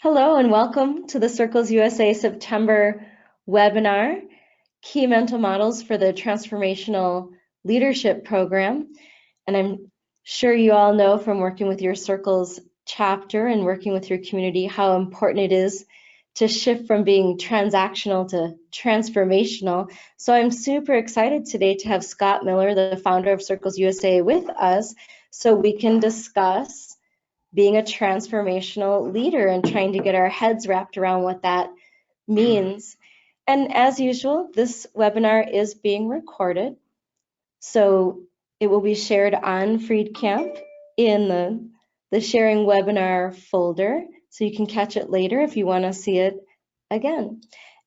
Hello and welcome to the Circles USA September webinar, Key Mental Models for the Transformational Leadership Program. And I'm sure you all know from working with your Circles chapter and working with your community how important it is to shift from being transactional to transformational. So I'm super excited today to have Scott Miller, the founder of Circles USA, with us so we can discuss being a transformational leader and trying to get our heads wrapped around what that means. And as usual, this webinar is being recorded. So it will be shared on FreedCamp in the sharing webinar folder. So you can catch it later if you want to see it again.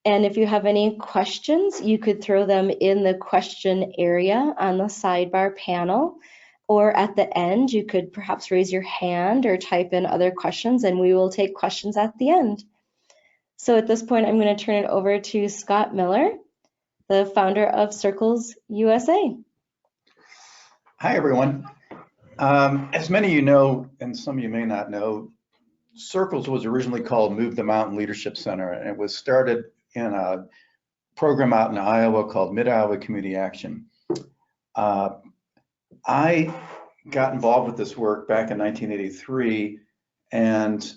And if you have any questions, you could throw them in the question area on the sidebar panel. Or at the end, you could perhaps raise your hand or type in other questions, and we will take questions at the end. So at this point, I'm going to turn it over to Scott Miller, the founder of Circles USA. Hi, everyone. As many of you know, and some of you may not know, Circles was originally called Move the Mountain Leadership Center, and it was started in a program out in Iowa called Mid-Iowa Community Action. I got involved with this work back in 1983, and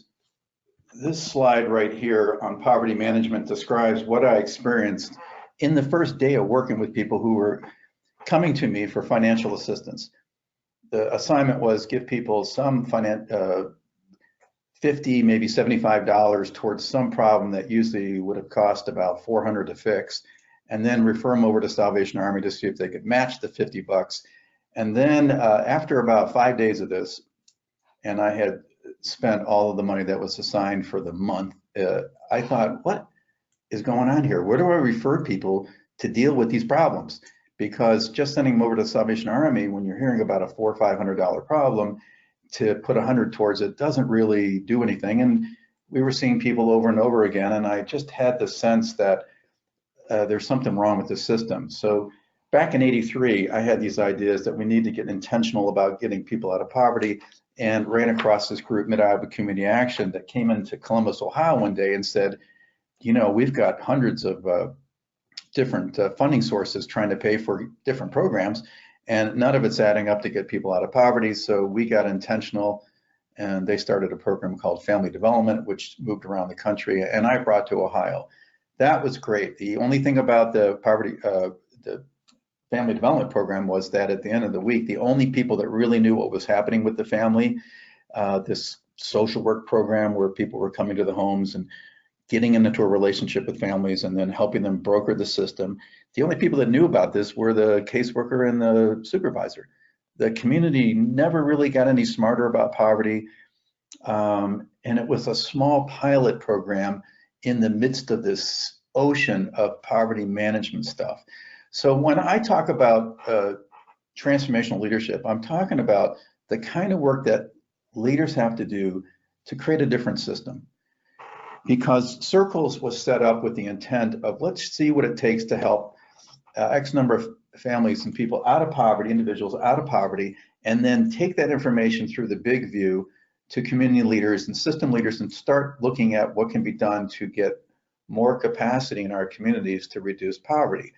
this slide right here on poverty management describes what I experienced in the first day of working with people who were coming to me for financial assistance. The assignment was give people some $50, maybe $75 towards some problem that usually would have cost about $400 to fix, and then refer them over to Salvation Army to see if they could match the $50. And then after about 5 days of this, and I had spent all of the money that was assigned for the month, I thought, what is going on here? Where do I refer people to deal with these problems? Because just sending them over to Salvation Army when you're hearing about a $400 or $500 problem, to put 100 towards it doesn't really do anything. And we were seeing people over and over again, and I just had the sense that there's something wrong with the system. So back in '83, I had these ideas that we need to get intentional about getting people out of poverty, and ran across this group, Mid-Iowa Community Action, that came into Columbus, Ohio one day and said, you know, we've got hundreds of different funding sources trying to pay for different programs, and none of it's adding up to get people out of poverty. So we got intentional, and they started a program called Family Development, which moved around the country, and I brought to Ohio. That was great. The only thing about the Family Development Program was that at the end of the week, the only people that really knew what was happening with the family, this social work program where people were coming to the homes and getting into a relationship with families and then helping them broker the system. The only people that knew about this were the caseworker and the supervisor. The community never really got any smarter about poverty. And it was a small pilot program in the midst of this ocean of poverty management stuff. So when I talk about transformational leadership, I'm talking about the kind of work that leaders have to do to create a different system. Because Circles was set up with the intent of, let's see what it takes to help X number of families and people out of poverty, individuals out of poverty, and then take that information through the big view to community leaders and system leaders and start looking at what can be done to get more capacity in our communities to reduce poverty.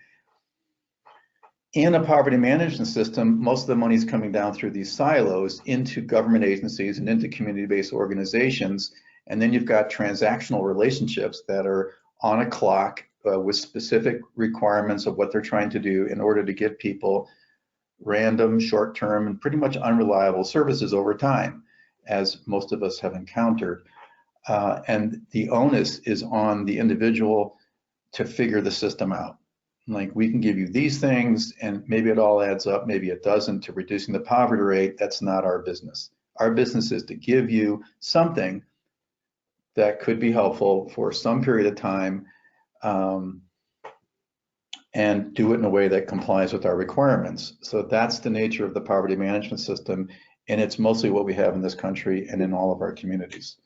In a poverty management system, most of the money is coming down through these silos into government agencies and into community-based organizations. And then you've got transactional relationships that are on a clock with specific requirements of what they're trying to do in order to give people random, short-term, and pretty much unreliable services over time, as most of us have encountered. And the onus is on the individual to figure the system out. Like, we can give you these things and maybe it all adds up, maybe it doesn't, to reducing the poverty rate. That's not our business. Our business is to give you something that could be helpful for some period of time, and do it in a way that complies with our requirements. So that's the nature of the poverty management system, and it's mostly what we have in this country and in all of our communities.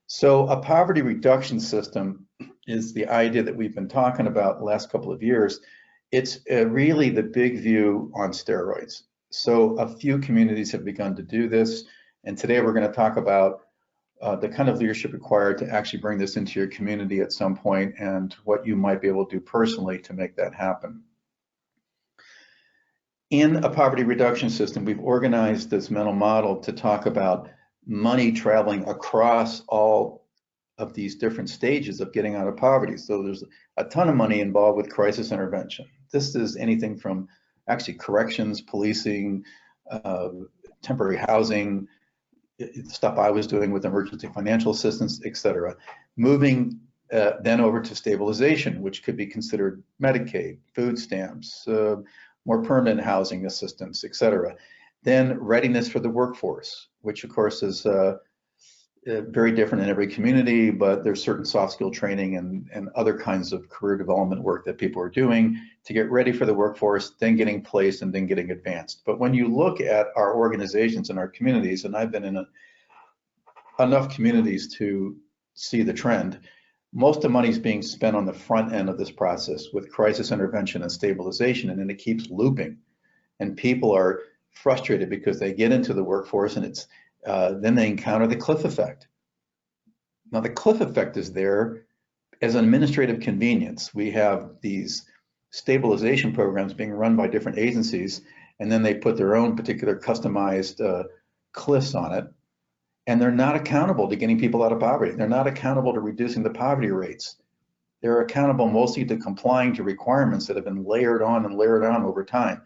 So a poverty reduction system is the idea that we've been talking about the last couple of years. It's really the big view on steroids. So a few communities have begun to do this, and today we're going to talk about the kind of leadership required to actually bring this into your community at some point, and what you might be able to do personally to make that happen. In a poverty reduction system, we've organized this mental model to talk about money traveling across all of these different stages of getting out of poverty. So there's a ton of money involved with crisis intervention. This is anything from actually corrections, policing, temporary housing, stuff I was doing with emergency financial assistance, et cetera. Moving then over to stabilization, which could be considered Medicaid, food stamps, more permanent housing assistance, et cetera. Then readiness for the workforce, which of course is very different in every community, but there's certain soft skill training and other kinds of career development work that people are doing to get ready for the workforce, then getting placed and then getting advanced. But when you look at our organizations and our communities, and I've been in enough communities to see the trend, most of the money is being spent on the front end of this process with crisis intervention and stabilization, and then it keeps looping. And people are frustrated because they get into the workforce and it's then they encounter the cliff effect. Now the cliff effect is there as an administrative convenience. We have these stabilization programs being run by different agencies, and then they put their own particular customized cliffs on it. And they're not accountable to getting people out of poverty. They're not accountable to reducing the poverty rates. They're accountable mostly to complying to requirements that have been layered on and layered on over time.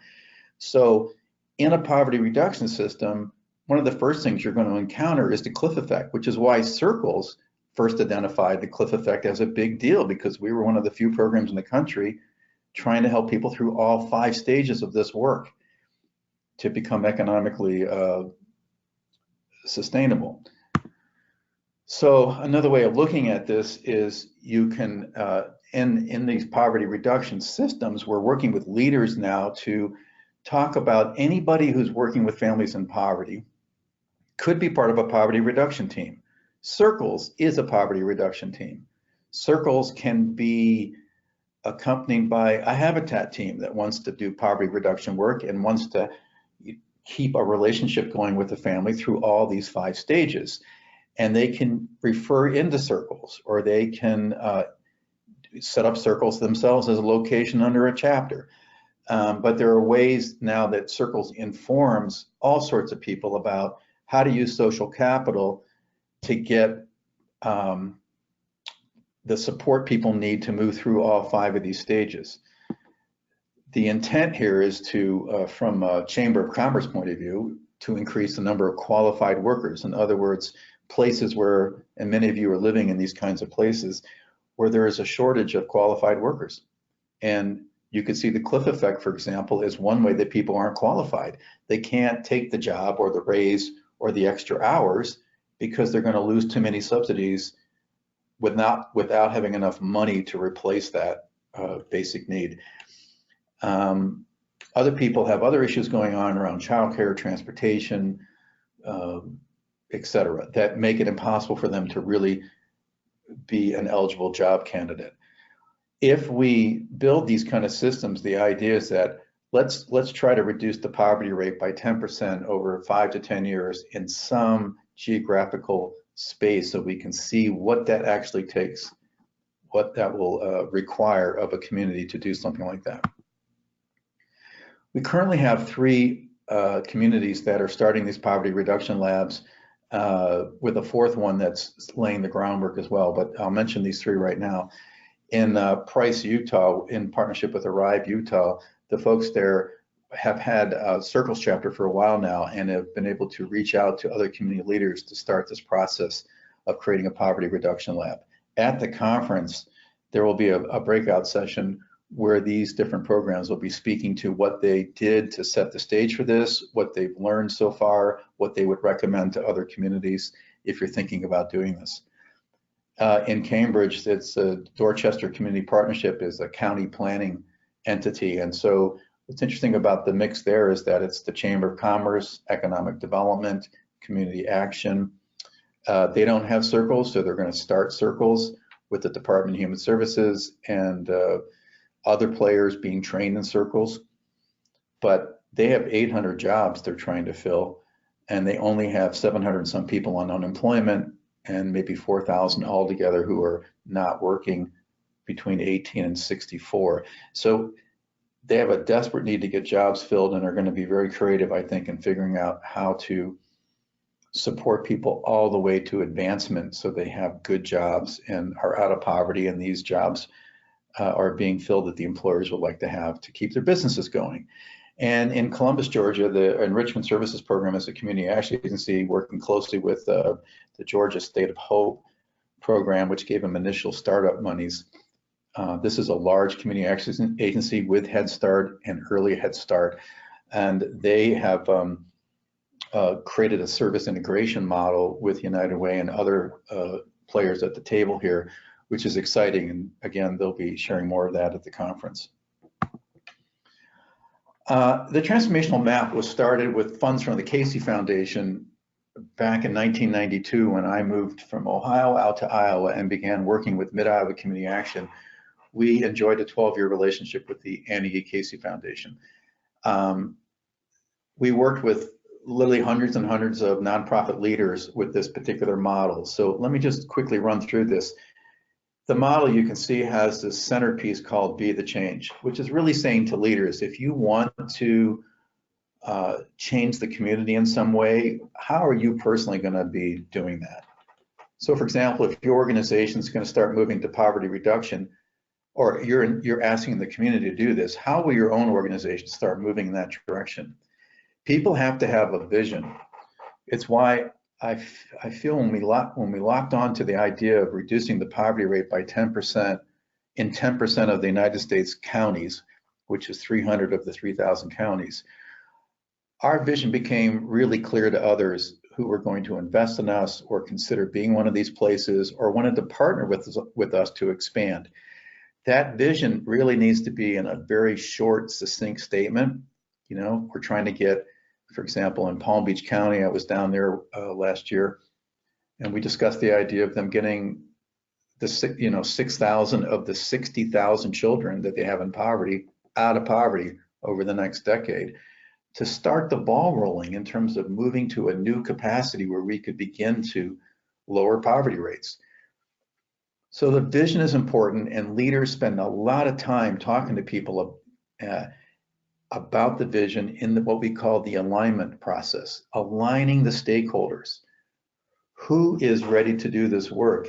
So in a poverty reduction system, one of the first things you're going to encounter is the cliff effect, which is why Circles first identified the cliff effect as a big deal, because we were one of the few programs in the country trying to help people through all 5 stages of this work to become economically sustainable. So another way of looking at this is you can, in these poverty reduction systems, we're working with leaders now to talk about anybody who's working with families in poverty could be part of a poverty reduction team. Circles is a poverty reduction team. Circles can be accompanied by a habitat team that wants to do poverty reduction work and wants to keep a relationship going with the family through all these 5 stages. And they can refer into Circles, or they can set up Circles themselves as a location under a chapter. But there are ways now that Circles informs all sorts of people about how to use social capital to get the support people need to move through all 5 of these stages. The intent here is to, from a Chamber of Commerce point of view, to increase the number of qualified workers. In other words, places where, and many of you are living in these kinds of places, where there is a shortage of qualified workers. And you could see the cliff effect, for example, is one way that people aren't qualified. They can't take the job or the raise or the extra hours because they're going to lose too many subsidies without having enough money to replace that basic need. Other people have other issues going on around childcare, transportation, et cetera, that make it impossible for them to really be an eligible job candidate. If we build these kind of systems, the idea is that let's try to reduce the poverty rate by 10% over 5 to 10 years in some geographical space, so we can see what that actually takes, what that will require of a community to do something like that. We currently have 3 communities that are starting these poverty reduction labs, with a 4th one that's laying the groundwork as well, but I'll mention these 3 right now. In Price, Utah, in partnership with Arrive Utah, the folks there have had a Circles chapter for a while now and have been able to reach out to other community leaders to start this process of creating a poverty reduction lab. At the conference, there will be a breakout session where these different programs will be speaking to what they did to set the stage for this, what they've learned so far, what they would recommend to other communities if you're thinking about doing this. In Cambridge, it's a Dorchester Community Partnership is a county planning entity. And so what's interesting about the mix there is that it's the Chamber of Commerce, Economic Development, Community Action. They don't have Circles, so they're going to start Circles with the Department of Human Services and other players being trained in Circles. But they have 800 jobs they're trying to fill, and they only have 700 and some people on unemployment, and maybe 4,000 altogether who are not working between 18 and 64. So they have a desperate need to get jobs filled and are going to be very creative, I think, in figuring out how to support people all the way to advancement so they have good jobs and are out of poverty, and these jobs are being filled that the employers would like to have to keep their businesses going. And in Columbus, Georgia, the Enrichment Services Program is a community action agency working closely with the Georgia State of Hope program, which gave them initial startup monies. This is a large community action agency with Head Start and Early Head Start, and they have created a service integration model with United Way and other players at the table here, which is exciting. And again, they'll be sharing more of that at the conference. The Transformational Map was started with funds from the Casey Foundation back in 1992 when I moved from Ohio out to Iowa and began working with Mid-Iowa Community Action. We enjoyed a 12-year relationship with the Annie E. Casey Foundation. We worked with literally hundreds and hundreds of nonprofit leaders with this particular model. So let me just quickly run through this. The model you can see has this centerpiece called Be the Change, which is really saying to leaders, if you want to change the community in some way, how are you personally going to be doing that? So for example, if your organization is going to start moving to poverty reduction, or you're asking the community to do this, how will your own organization start moving in that direction? People have to have a vision. It's why I feel when we locked on to the idea of reducing the poverty rate by 10% in 10% of the United States counties, which is 300 of the 3,000 counties, our vision became really clear to others who were going to invest in us or consider being one of these places or wanted to partner with us to expand. That vision really needs to be in a very short, succinct statement. You know, we're trying to get, for example, in Palm Beach County, I was down there last year, and we discussed the idea of them getting the 6,000 of the 60,000 children that they have in poverty out of poverty over the next decade, to start the ball rolling in terms of moving to a new capacity where we could begin to lower poverty rates. So the vision is important, and leaders spend a lot of time talking to people about the vision in what we call the alignment process, aligning the stakeholders. Who is ready to do this work,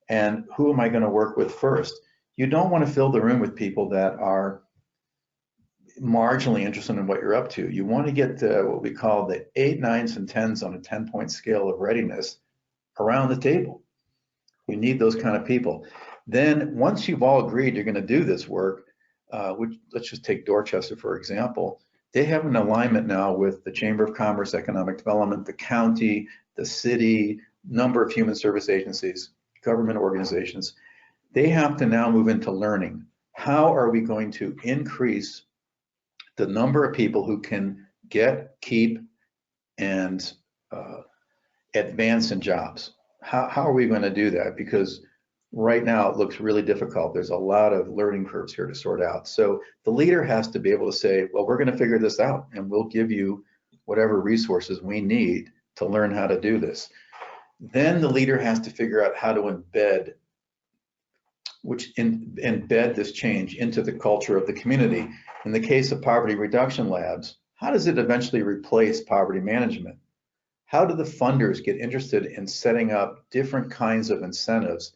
and who am I going to work with first? You don't want to fill the room with people that are marginally interested in what you're up to. You want to get what we call the 8, 9s, and 10s on a 10-point scale of readiness around the table. You need those kind of people. Then once you've all agreed you're going to do this work, which, let's just take Dorchester, for example, they have an alignment now with the Chamber of Commerce, Economic Development, the county, the city, number of human service agencies, government organizations. They have to now move into learning. How are we going to increase the number of people who can get, keep, and advance in jobs? How are we going to do that? Because right now it looks really difficult. There's a lot of learning curves here to sort out. So the leader has to be able to say, well, we're going to figure this out, and we'll give you whatever resources we need to learn how to do this. Then the leader has to figure out how to embed this change into the culture of the community. In the case of poverty reduction labs, how does it eventually replace poverty management? How do the funders get interested in setting up different kinds of incentives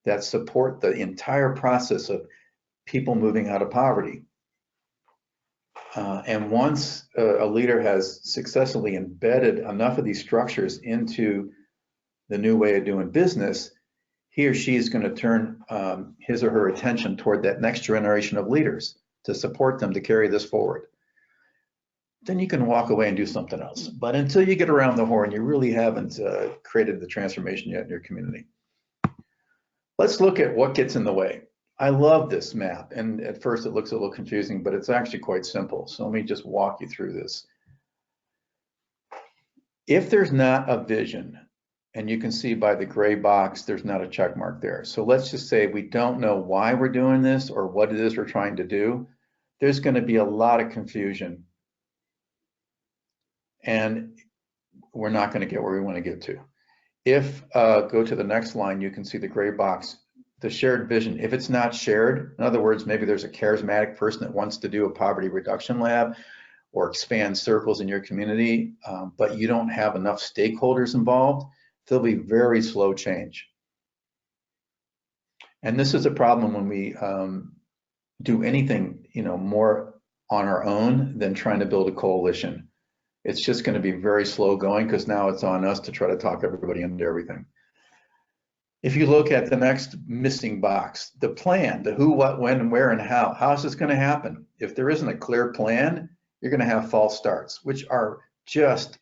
that support the entire process of people moving out of poverty? And once a leader has successfully embedded enough of these structures into the new way of doing business, he or she is going to turn his or her attention toward that next generation of leaders to support them to carry this forward. Then you can walk away and do something else. But until you get around the horn, you really haven't created the transformation yet in your community. Let's look at what gets in the way. I love this map, and at first it looks a little confusing, but it's actually quite simple. So let me just walk you through this. If there's not a vision, and you can see by the gray box, there's not a check mark there. So let's just say we don't know why we're doing this or what it is we're trying to do. There's going to be a lot of confusion, and we're not going to get where we want to get to. If, go to the next line, you can see the gray box, the shared vision. If it's not shared, in other words, maybe there's a charismatic person that wants to do a poverty reduction lab or expand circles in your community, but you don't have enough stakeholders involved, there'll be very slow change. And this is a problem when we do anything, more on our own than trying to build a coalition. It's just going to be very slow going because now it's on us to try to talk everybody into everything. If you look at the next missing box, the plan, the who, what, when, where, and how is this going to happen? If there isn't a clear plan, you're going to have false starts, which are just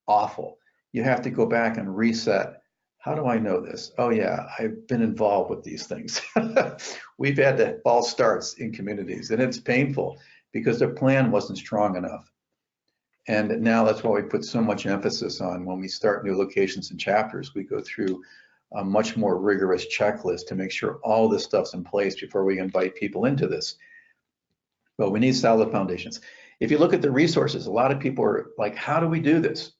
awful. You have to go back and reset. How do I know this? Oh yeah, I've been involved with these things. We've had the false starts in communities, and it's painful because the plan wasn't strong enough. And now that's why we put so much emphasis on when we start new locations and chapters, we go through a much more rigorous checklist to make sure all this stuff's in place before we invite people into this. But we need solid foundations. If you look at the resources, a lot of people are like, how do we do this?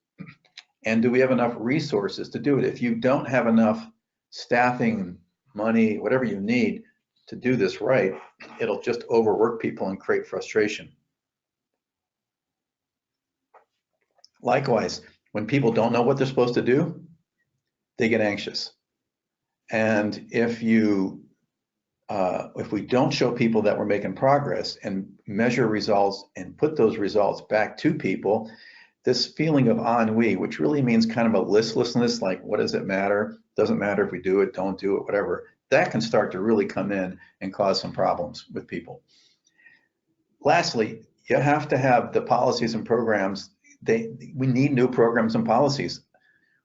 And do we have enough resources to do it? If you don't have enough staffing, money, whatever you need to do this right, it'll just overwork people and create frustration. Likewise, when people don't know what they're supposed to do, they get anxious. And if we don't show people that we're making progress and measure results and put those results back to people, this feeling of ennui, which really means kind of a listlessness, like what does it matter? Doesn't matter if we do it, don't do it, whatever. That can start to really come in and cause some problems with people. Lastly, you have to have the policies and programs. We need new programs and policies.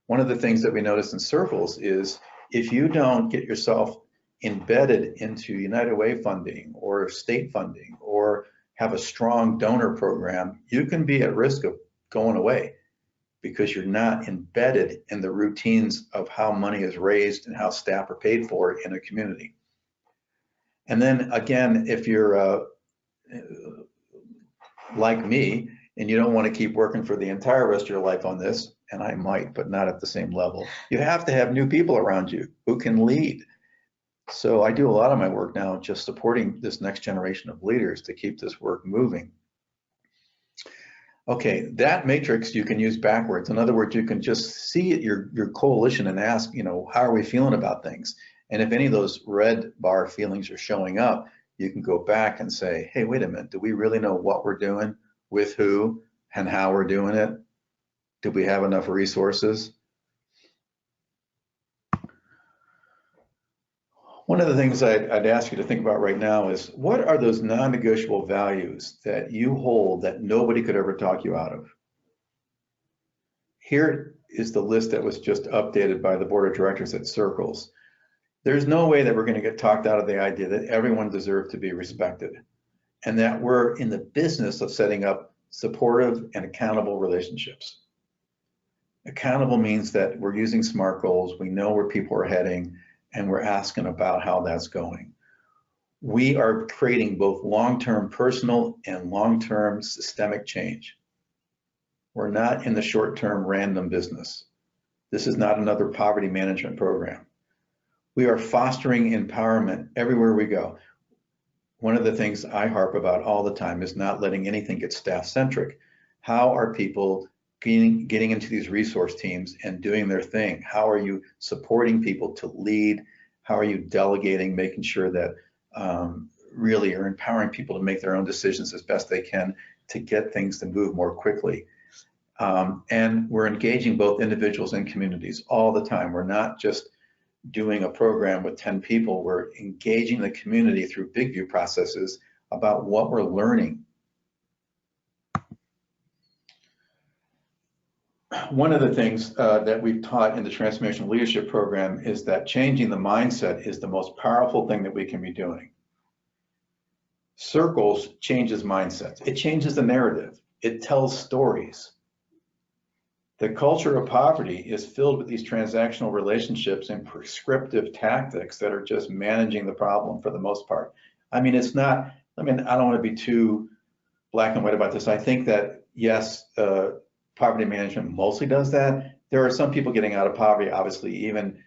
One of the things that we notice in circles is if you don't get yourself embedded into United Way funding or state funding or have a strong donor program, you can be at risk of going away because you're not embedded in the routines of how money is raised and how staff are paid for in a community. And then again, if you're like me and you don't want to keep working for the entire rest of your life on this, and I might, but not at the same level, you have to have new people around you who can lead. So I do a lot of my work now just supporting this next generation of leaders to keep this work moving. Okay, that matrix you can use backwards. In other words, you can just see your coalition and ask, how are we feeling about things? And if any of those red bar feelings are showing up, you can go back and say, hey, wait a minute, do we really know what we're doing, with who, and how we're doing it? Do we have enough resources? One of the things I'd ask you to think about right now is, what are those non-negotiable values that you hold that nobody could ever talk you out of? Here is the list that was just updated by the board of directors at Circles. There's no way that we're going to get talked out of the idea that everyone deserves to be respected and that we're in the business of setting up supportive and accountable relationships. Accountable means that we're using SMART goals, we know where people are heading, and we're asking about how that's going. We are creating both long-term personal and long-term systemic change. We're not in the short-term random business. This is not another poverty management program. We are fostering empowerment everywhere we go. One of the things I harp about all the time is not letting anything get staff-centric. How are people getting into these resource teams and doing their thing? How are you supporting people to lead? How are you delegating, making sure that really are empowering people to make their own decisions as best they can to get things to move more quickly? And we're engaging both individuals and communities all the time. We're not just doing a program with 10 people, we're engaging the community through big view processes about what we're learning. One of the things that we've taught in the Transformational Leadership program is that changing the mindset is the most powerful thing that we can be doing. Circles changes mindsets. It changes the narrative. It tells stories. The culture of poverty is filled with these transactional relationships and prescriptive tactics that are just managing the problem for the most part. I mean, it's not, I don't want to be too black and white about this. I think that, yes, poverty management mostly does that, There are some people getting out of poverty, obviously, even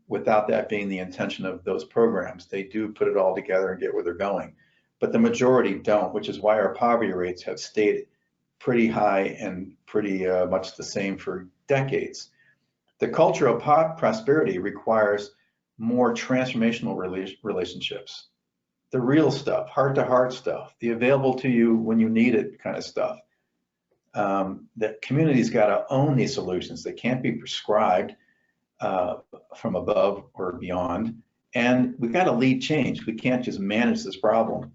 without that being the intention of those programs. They do put it all together and get where they're going. But the majority don't, which is why our poverty rates have stayed pretty high and pretty much the same for decades. The culture of prosperity requires more transformational relationships, the real stuff, heart-to-heart stuff, the available to you when you need it kind of stuff. That community's got to own these solutions. They can't be prescribed from above or beyond. And we've got to lead change. We can't just manage this problem.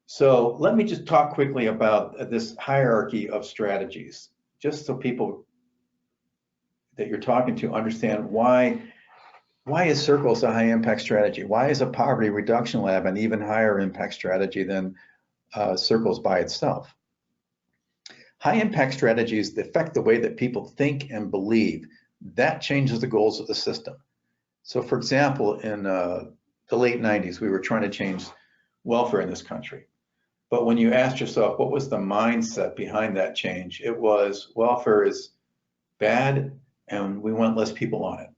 So let me just talk quickly about this hierarchy of strategies, just so people that you're talking to understand why is Circles a high impact strategy? Why is a poverty reduction lab an even higher impact strategy than Circles by itself? High impact strategies affect the way that people think and believe. That changes the goals of the system. So for example, in the late 90s, we were trying to change welfare in this country. But when you asked yourself, what was the mindset behind that change? It was welfare is bad and we want less people on it.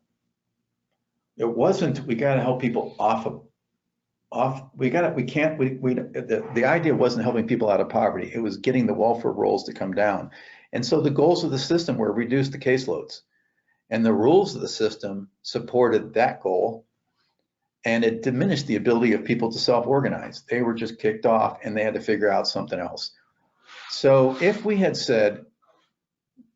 It wasn't, we got to help people the idea wasn't helping people out of poverty. It was getting the welfare rolls to come down. And so the goals of the system were reduce the caseloads. And the rules of the system supported that goal. And it diminished the ability of people to self-organize. They were just kicked off and they had to figure out something else. So if we had said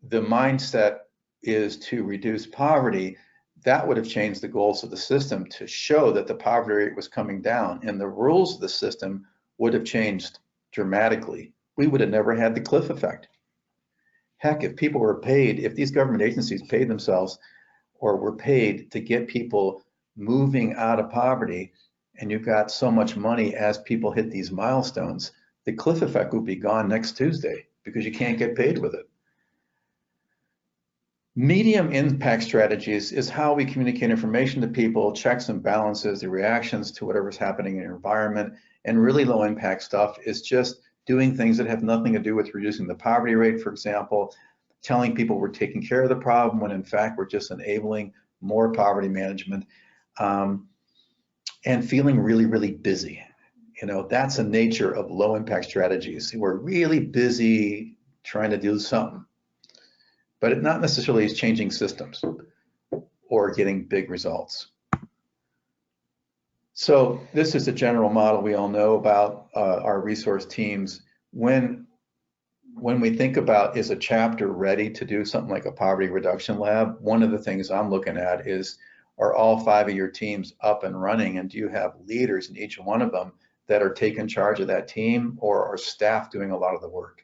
the mindset is to reduce poverty, that would have changed the goals of the system to show that the poverty rate was coming down, and the rules of the system would have changed dramatically. We would have never had the cliff effect. Heck, if people were paid, if these government agencies paid themselves or were paid to get people moving out of poverty, and you've got so much money as people hit these milestones, the cliff effect would be gone next Tuesday because you can't get paid with it. Medium impact strategies is how we communicate information to people, checks and balances, the reactions to whatever's happening in your environment. And really low impact stuff is just doing things that have nothing to do with reducing the poverty rate, for example, telling people we're taking care of the problem when in fact we're just enabling more poverty management, and feeling really, really busy. You know, that's the nature of low impact strategies. We're really busy trying to do something, but it not necessarily is changing systems or getting big results. So this is a general model we all know about our resource teams. When we think about, is a chapter ready to do something like a poverty reduction lab, one of the things I'm looking at is, are all 5 of your teams up and running, and do you have leaders in each one of them that are taking charge of that team, or are staff doing a lot of the work?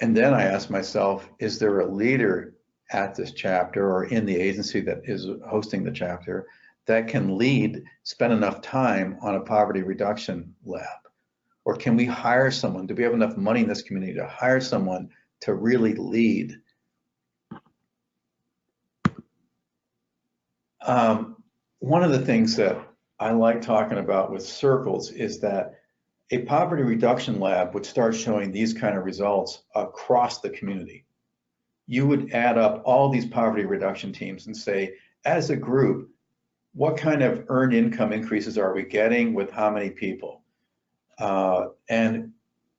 And then I ask myself, is there a leader at this chapter or in the agency that is hosting the chapter that can lead, spend enough time on a poverty reduction lab? Or can we hire someone? Do we have enough money in this community to hire someone to really lead? One of the things that I like talking about with Circles is that a poverty reduction lab would start showing these kind of results across the community. You would add up all these poverty reduction teams and say, as a group, what kind of earned income increases are we getting with how many people? And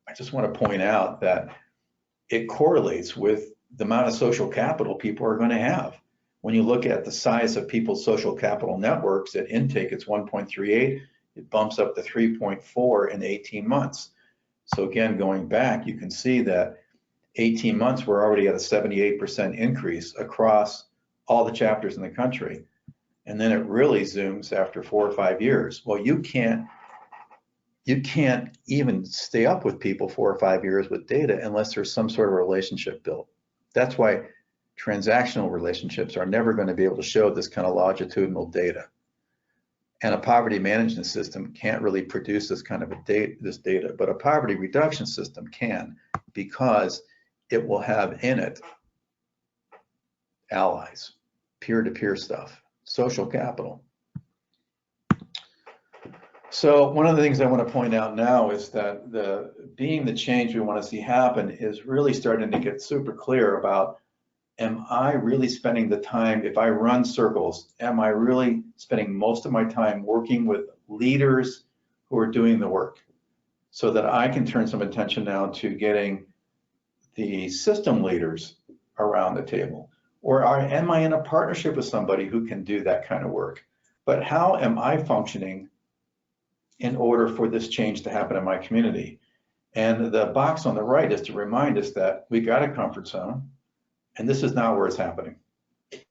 I just want to point out that it correlates with the amount of social capital people are going to have. When you look at the size of people's social capital networks, at intake it's 1.38, it bumps up to 3.4 in 18 months. So again, going back, you can see that 18 months, we're already at a 78% increase across all the chapters in the country. And then it really zooms after 4 or 5 years. Well, you can't even stay up with people 4 or 5 years with data unless there's some sort of relationship built. That's why transactional relationships are never going to be able to show this kind of longitudinal data. And a poverty management system can't really produce this kind of this data, but a poverty reduction system can, because it will have in it allies, peer-to-peer stuff, social capital. So one of the things I want to point out now is that being the change we want to see happen is really starting to get super clear about, am I really spending the time, if I run circles, am I really spending most of my time working with leaders who are doing the work, so that I can turn some attention now to getting the system leaders around the table? Or am I in a partnership with somebody who can do that kind of work? But how am I functioning in order for this change to happen in my community? And the box on the right is to remind us that we got a comfort zone, and this is not where it's happening.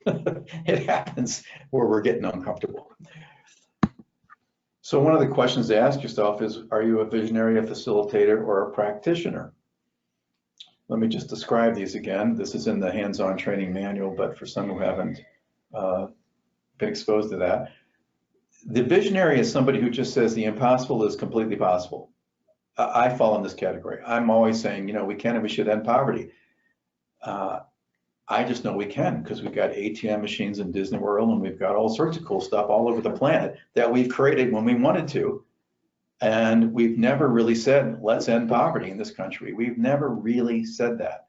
It happens where we're getting uncomfortable. So one of the questions to ask yourself is, are you a visionary, a facilitator, or a practitioner? Let me just describe these again. This is in the hands-on training manual, but for some who haven't been exposed to that, the visionary is somebody who just says the impossible is completely possible. I fall in this category. I'm always saying, you know, we can and we should end poverty. I just know we can, because we've got ATM machines in Disney World, and we've got all sorts of cool stuff all over the planet that we've created when we wanted to. And we've never really said, let's end poverty in this country. We've never really said that.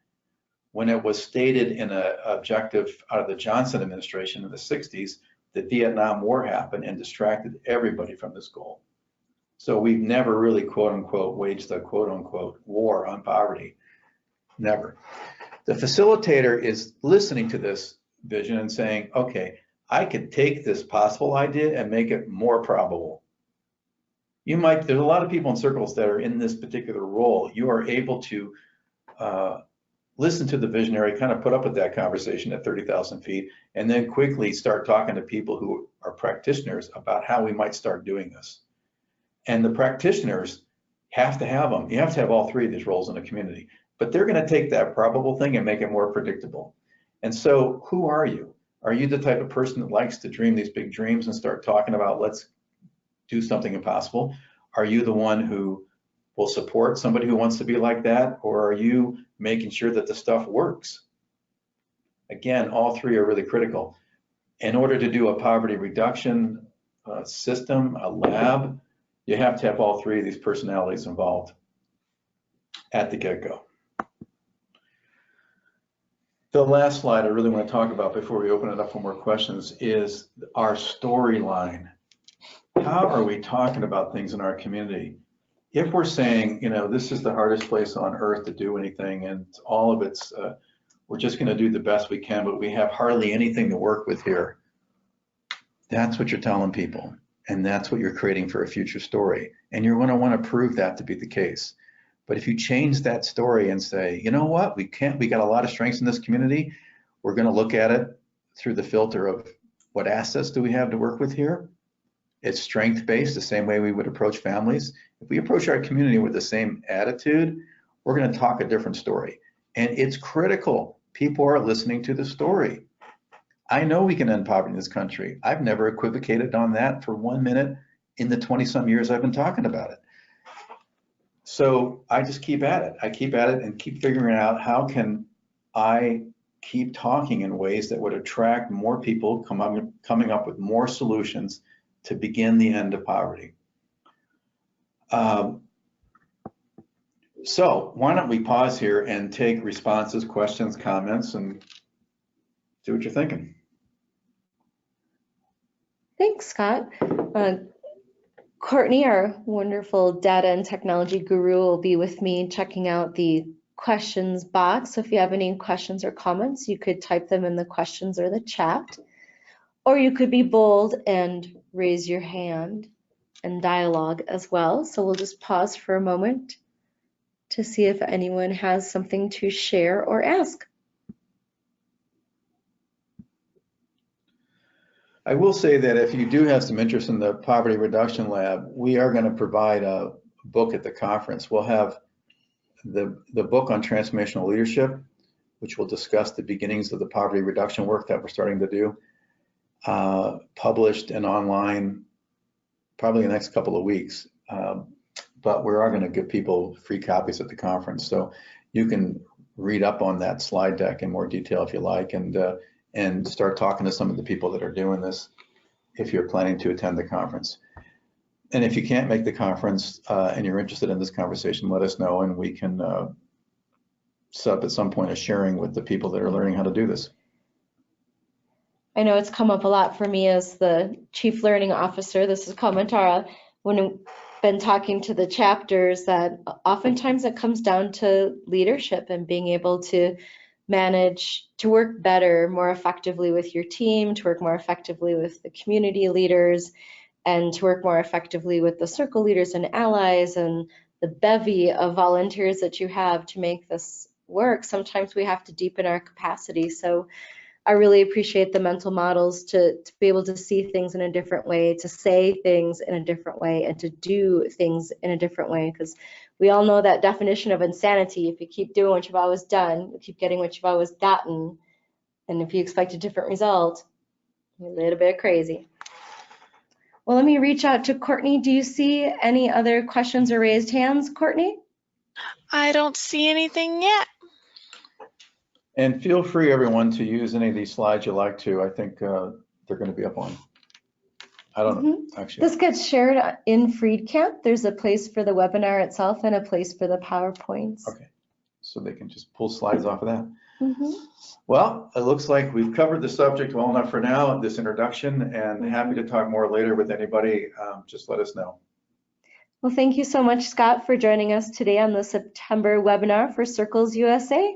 When it was stated in an objective out of the Johnson administration in the 60s, the Vietnam War happened and distracted everybody from this goal. So we've never really, quote unquote, waged the quote unquote war on poverty. Never. The facilitator is listening to this vision and saying, okay, I could take this possible idea and make it more probable. There's a lot of people in circles that are in this particular role. You are able to listen to the visionary, kind of put up with that conversation at 30,000 feet, and then quickly start talking to people who are practitioners about how we might start doing this. And the practitioners have to have them. You have to have all three of these roles in a community, but they're going to take that probable thing and make it more predictable. And so who are you? Are you the type of person that likes to dream these big dreams and start talking about, let's do something impossible? Are you the one who will support somebody who wants to be like that? Or are you making sure that the stuff works? Again, all three are really critical. In order to do a poverty reduction system, a lab, you have to have all three of these personalities involved at the get-go. The last slide I really want to talk about before we open it up for more questions is our storyline. How are we talking about things in our community? If we're saying, you know, this is the hardest place on earth to do anything, and all of it's, we're just going to do the best we can, but we have hardly anything to work with here. That's what you're telling people, and that's what you're creating for a future story. And you're going to want to prove that to be the case. But if you change that story and say, you know what, we got a lot of strengths in this community. We're going to look at it through the filter of what assets do we have to work with here. It's strength-based, the same way we would approach families. If we approach our community with the same attitude, we're going to talk a different story. And it's critical. People are listening to the story. I know we can end poverty in this country. I've never equivocated on that for 1 minute in the 20-some years I've been talking about it. So I just keep at it. I keep at it and keep figuring out, how can I keep talking in ways that would attract more people, coming up with more solutions to begin the end of poverty. So why don't we pause here and take responses, questions, comments, and see what you're thinking. Thanks, Scott. Courtney, our wonderful data and technology guru, will be with me checking out the questions box. So if you have any questions or comments, you could type them in the questions or the chat, or you could be bold and raise your hand and dialogue as well. So we'll just pause for a moment to see if anyone has something to share or ask. I will say that if you do have some interest in the Poverty Reduction Lab, we are going to provide a book at the conference. We'll have the book on transformational leadership, which will discuss the beginnings of the poverty reduction work that we're starting to do, published and online probably in the next couple of weeks. But we are going to give people free copies at the conference. So you can read up on that slide deck in more detail if you like, and start talking to some of the people that are doing this if you're planning to attend the conference. And if you can't make the conference and you're interested in this conversation, let us know, and we can set up at some point a sharing with the people that are learning how to do this. I know it's come up a lot for me as the Chief Learning Officer. This is Kamatara. When I've been talking to the chapters, that oftentimes it comes down to leadership and being able to manage, to work better, more effectively with your team, to work more effectively with the community leaders, and to work more effectively with the circle leaders and allies and the bevy of volunteers that you have to make this work. Sometimes we have to deepen our capacity. So I really appreciate the mental models to be able to see things in a different way, to say things in a different way, and to do things in a different way. Because we all know that definition of insanity. If you keep doing what you've always done, you keep getting what you've always gotten, and if you expect a different result, you're a little bit crazy. Well, let me reach out to Courtney. Do you see any other questions or raised hands, Courtney? I don't see anything yet. And feel free, everyone, to use any of these slides you like to. I think they're going to be up on. I don't know, actually. This gets shared in FreedCamp. There's a place for the webinar itself and a place for the PowerPoints. Okay, so they can just pull slides off of that. Well, it looks like we've covered the subject well enough for now, this introduction, and happy to talk more later with anybody. Just let us know. Well, thank you so much, Scott, for joining us today on the September webinar for Circles USA.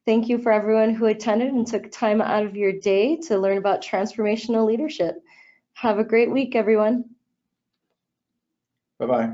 Thank you for everyone who attended and took time out of your day to learn about transformational leadership. Have a great week, everyone. Bye-bye.